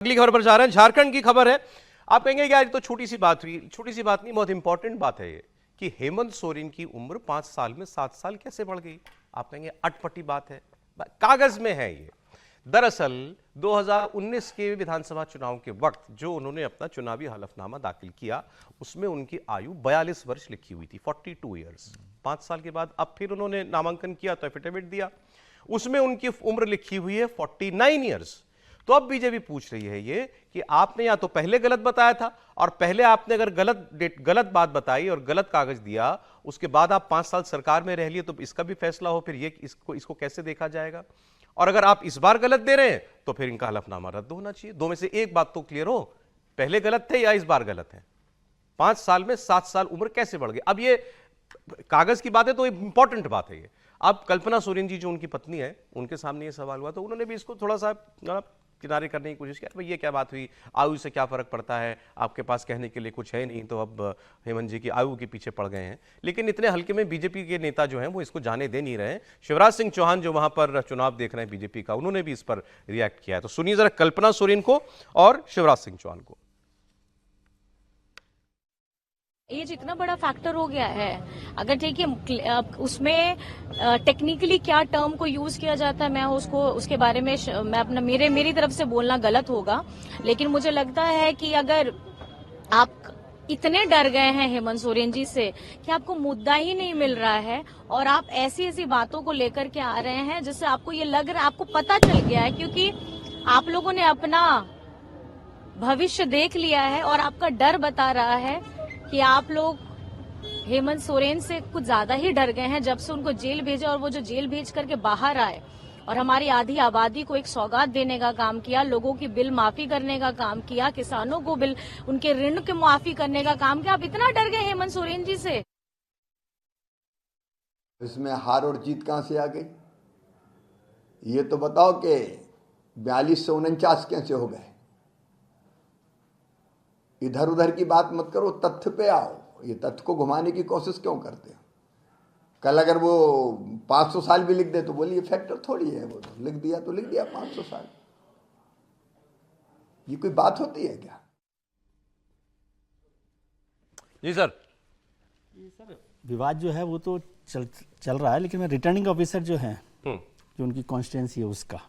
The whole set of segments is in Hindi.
अगली खबर पर जा रहे हैं। झारखंड की खबर है। आप कहेंगे कि आज तो छोटी सी बात हुई। छोटी सी बात नहीं, बहुत इंपॉर्टेंट बात है ये कि हेमंत सोरेन की उम्र 5 साल में 7 साल कैसे बढ़ गई। आप कहेंगे अटपटी बात है, कागज में है ये। दरअसल 2019 के विधानसभा चुनाव के वक्त जो उन्होंने अपना चुनावी हलफनामा दाखिल किया उसमें उनकी आयु 42 वर्ष लिखी हुई थी, 42 ईयर्स। 5 साल के बाद अब फिर उन्होंने नामांकन किया तो एफिडेविट दिया, उसमें उनकी उम्र लिखी हुई है 49 ईयर्स। तो अब बीजेपी पूछ रही है ये कि आपने या तो पहले गलत बताया था, और पहले आपने अगर गलत बात बताई और गलत कागज दिया, उसके बाद आप 5 साल सरकार में रह लिए तो इसका भी फैसला हो, फिर ये इसको कैसे देखा जाएगा। और अगर आप इस बार गलत दे रहे हैं तो फिर इनका हलफनामा रद्द होना चाहिए। दो में से एक बात तो क्लियर हो, पहले गलत थे या इस बार गलत है। 5 साल में 7 साल उम्र कैसे बढ़ गई। अब ये कागज की बात है तो इंपॉर्टेंट बात है ये। अब कल्पना सोरेन जी जो उनकी पत्नी है, उनके सामने ये सवाल हुआ तो उन्होंने भी इसको थोड़ा सा किनारे करने की कोशिश किया। भाई ये क्या बात हुई, आयु से क्या फर्क पड़ता है, आपके पास कहने के लिए कुछ है नहीं, तो अब हेमंत जी की आयु के पीछे पड़ गए हैं। लेकिन इतने हल्के में बीजेपी के नेता जो हैं वो इसको जाने दे नहीं रहे हैं। शिवराज सिंह चौहान जो वहां पर चुनाव देख रहे हैं बीजेपी का, उन्होंने भी इस पर रिएक्ट किया है। तो सुनिए जरा कल्पना सोरेन को और शिवराज सिंह चौहान को। एज इतना बड़ा फैक्टर हो गया है। अगर ठीक है उसमें टेक्निकली क्या टर्म को यूज किया जाता है, मैं उसके बारे में मैं अपना मेरी तरफ से बोलना गलत होगा। लेकिन मुझे लगता है कि अगर आप इतने डर गए हैं हेमंत सोरेन जी से कि आपको मुद्दा ही नहीं मिल रहा है और आप ऐसी ऐसी बातों को लेकर के आ रहे हैं जिससे आपको ये लग रहा है, आपको पता चल गया है, क्योंकि आप लोगों ने अपना भविष्य देख लिया है और आपका डर बता रहा है कि आप लोग हेमंत सोरेन से कुछ ज्यादा ही डर गए हैं जब से उनको जेल भेजा। और वो जो जेल भेज करके बाहर आए और हमारी आधी आबादी को एक सौगात देने का काम किया, लोगों की बिल माफी करने का काम किया, किसानों को बिल उनके ऋण की माफी करने का काम किया, आप इतना डर गए हेमंत सोरेन जी से। इसमें हार और जीत कहां से आ गई, ये तो बताओ कि 42 से 49 कैसे हो गए। इधर उधर की बात मत करो, तथ्य पे आओ। ये तथ्य को घुमाने की कोशिश क्यों करते हो। कल अगर वो 500 साल भी लिख दे तो बोलिए फैक्टर थोड़ी है, वो तो लिख दिया तो लिख दिया 500 साल। ये कोई बात होती है क्या। जी सर। विवाद जो है वो तो चल रहा है, लेकिन रिटर्निंग ऑफिसर जो है, जो उनकी कॉन्स्टिट्यूंसी है उसका,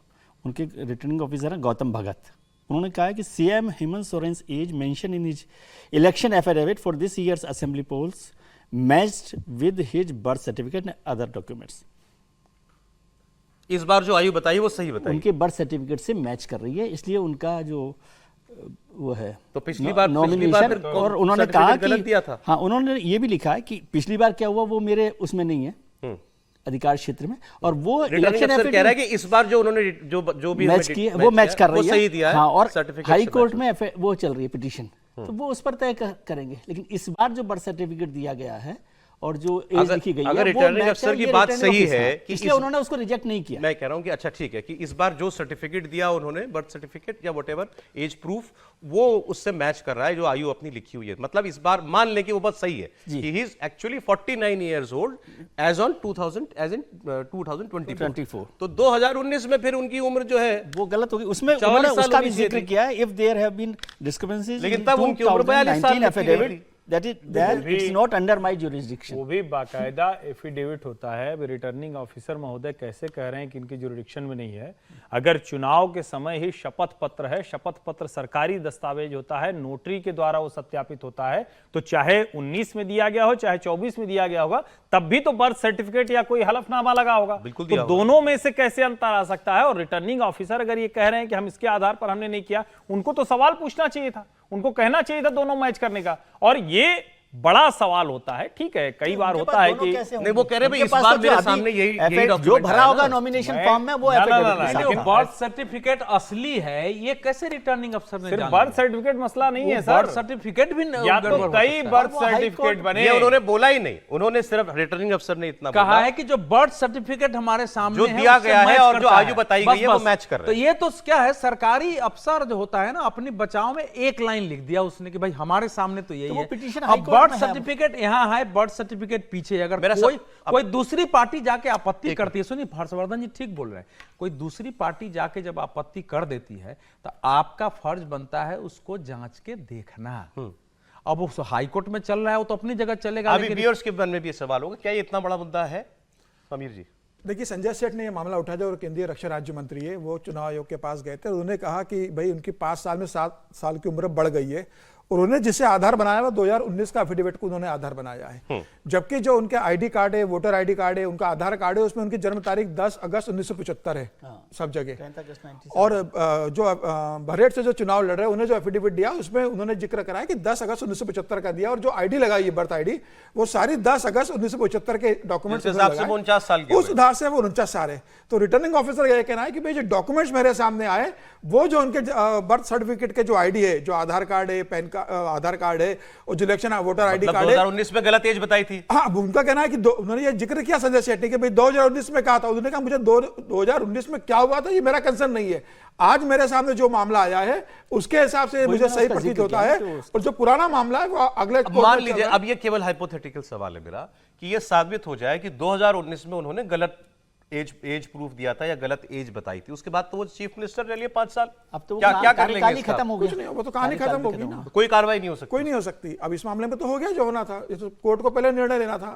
उनके रिटर्निंग ऑफिसर है गौतम भगत। उन्होंने कहा है कि CM Hemant Soren's age mention in his election affidavit for this year's assembly polls matched with his birth certificate and other documents. इस बार जो आयु बताई वो सही बताई, उनके बर्थ सर्टिफिकेट से मैच कर रही है, इसलिए उनका जो वो है तो पिछली बार नॉमिनेशन। और उन्होंने कहा कि गलत दिया था। हाँ, उन्होंने ये भी लिखा है कि पिछली बार क्या हुआ वो मेरे उसमें नहीं है, अधिकार क्षेत्र में। और वो इलेक्शन कह रहा है कि इस बार जो उन्होंने जो भी मैच किया वो मैच कर रही है, सही दिया है। हाँ, और हाई कोर्ट में वो चल रही है पिटीशन, तो वो उस पर तय करेंगे। लेकिन इस बार जो बर्थ सर्टिफिकेट दिया गया है और जो एज लिखी गई है, अगर रिटर्निंग अफसर की बात सही है कि इसलिए उन्होंने उसको रिजेक्ट नहीं किया। मैं कह रहा हूं कि अच्छा ठीक है कि इस बार जो सर्टिफिकेट दिया उन्होंने, बर्थ सर्टिफिकेट या व्हाटएवर एज प्रूफ, वो उससे मैच कर रहा है जो आयु अपनी लिखी हुई है। मतलब इस बार मान ले कि वो बात सही है कि he is actually 49 years old age on 2024। तो 2019 में फिर उनकी उम्र जो है वो गलत होगी। उसमें उन्होंने उसका भी जिक्र किया है, if there have been discrepancies, लेकिन तब उनकी उम्र 42 साल affidavit that it's not under my jurisdiction। वो भी बाकायदा एफिडेविट होता है। अभी रिटर्निंग ऑफिसर महोदय कैसे कह रहे हैं कि इनकी जुरिडिक्शन में नहीं है। अगर चुनाव के समय ही शपथ पत्र है, शपथ पत्र सरकारी दस्तावेज होता है, नोटरी के द्वारा वो सत्यापित होता है, तो चाहे 19 में दिया गया हो चाहे 24 में दिया गया होगा, तब भी तो बर्थ सर्टिफिकेट या कोई हलफनामा लगा होगा। तो दोनों में से कैसे अंतर आ सकता है। और रिटर्निंग ऑफिसर अगर ये कह रहे हैं कि हम इसके आधार पर हमने नहीं किया, उनको तो सवाल पूछना चाहिए था, उनको कहना चाहिए था दोनों मैच करने का। और ये बड़ा सवाल होता है। ठीक है, कई बार होता है कि नहीं, वो कह रहे हैं इस बार मेरे सामने यही जो भरा होगा नॉमिनेशन फॉर्म में वो लेकिन बर्थ सर्टिफिकेट असली है, ये कैसे रिटर्निंग अफसर ने सिर्फ बर्थ सर्टिफिकेट मसला नहीं है सर, बर्थ सर्टिफिकेट भी या तो कई बर्थ सर्टिफिकेट बने। ये उन्होंने बोला ही नहीं, उन्होंने सिर्फ रिटर्निंग अफसर ने इतना कहा है कि जो बर्थ सर्टिफिकेट हमारे सामने जो दिया गया है और जो आयु बताई गई है वो मैच कर रहा है। तो ये तो क्या है, सरकारी अफसर जो होता है ना, अपने बचाव में एक लाइन लिख दिया उसने कि भाई हमारे सामने तो यही है। अब बर्थ सर्टिफिकेट यहाँ है, बर्थ सर्टिफिकेट पीछे। अगर मेरा कोई दूसरी पार्टी जाके आपत्ति करती है, सुनिए हर्षवर्धन जी ठीक बोल रहे हैं, कोई दूसरी पार्टी जाके जब आपत्ति कर देती है तो आपका फर्ज बनता है उसको जांच के देखना। अब वो हाईकोर्ट में चल रहा है, वो तो अपनी जगह चलेगा। अभी व्यूअर्स के मन में भी ये सवाल होगा, क्या ये इतना बड़ा मुद्दा है? समीर जी, देखिए, संजय सेठ ने यह मामला उठाया जो केंद्रीय रक्षा राज्य मंत्री है, वो चुनाव आयोग के पास गए थे। उन्होंने कहा कि भाई उनकी 5 साल में 7 साल की उम्र बढ़ गई है। उन्होंने जिसे आधार बनाया वो 2019 का एफिडेविट को उन्होंने आधार बनाया है, जबकि जो उनके आईडी कार्ड है, वोटर आईडी कार्ड है, उनका आधार कार्ड है, उसमें उनकी जन्म तारीख 10 अगस्त 1975 है सब जगह। और जो बरहेट से जो चुनाव लड़ रहे हैं, उन्हें जो एफिडेविट दिया उसमें उन्होंने जिक्र कराया कि 10 अगस्त 1975 का दिया, और जो आईडी लगाई है बर्थ आईडी, वो सारी 10 अगस्त 1975 के डॉक्यूमेंट्स उस हिसाब से 49 साल के उस आधार से वो 49 साल है। तो रिटर्निंग ऑफिसर यह कहना है कि भाई जो डॉक्यूमेंट्स मेरे सामने आए, वो जो उनके बर्थ सर्टिफिकेट के जो आईडी है, जो आधार कार्ड है, पैन कार्ड, आधार कार्ड है, और जो इलेक्शन वोटर आईडी कार्ड है, 2019 में गलत एज बताई थी। हाँ, उनका कहना है कि उन्होंने ये जिक्र किया संजय सेठ ने कि भाई 2019 में कहा था। उन्होंने कहा मुझे 2019 में क्या हुआ था ये मेरा कंसर्न नहीं है, आज मेरे सामने जो मामला आया है उसके हिसाब से मुझे सही प्रतीत होता है, और जो पुराना मामला है वो अगले मान लीजिए, अब ये केवल हाइपोथेटिकल सवाल है मेरा, कि ये साबित हो जाए कि 2019 में उन्होंने गलत एज प्रूफ दिया था या गलत एज बताई थी, उसके बाद तो वो चीफ मिनिस्टर रह लिए 5 साल। अब तो क्या कर लेंगे इसका? खत्म हो कुछ नहीं, वो तो कहानी खत्म होगी ना, कोई कार्रवाई नहीं हो सकती। कोई नहीं हो सकती। अब इस मामले में तो हो गया जो होना था, कोर्ट को पहले निर्णय लेना था।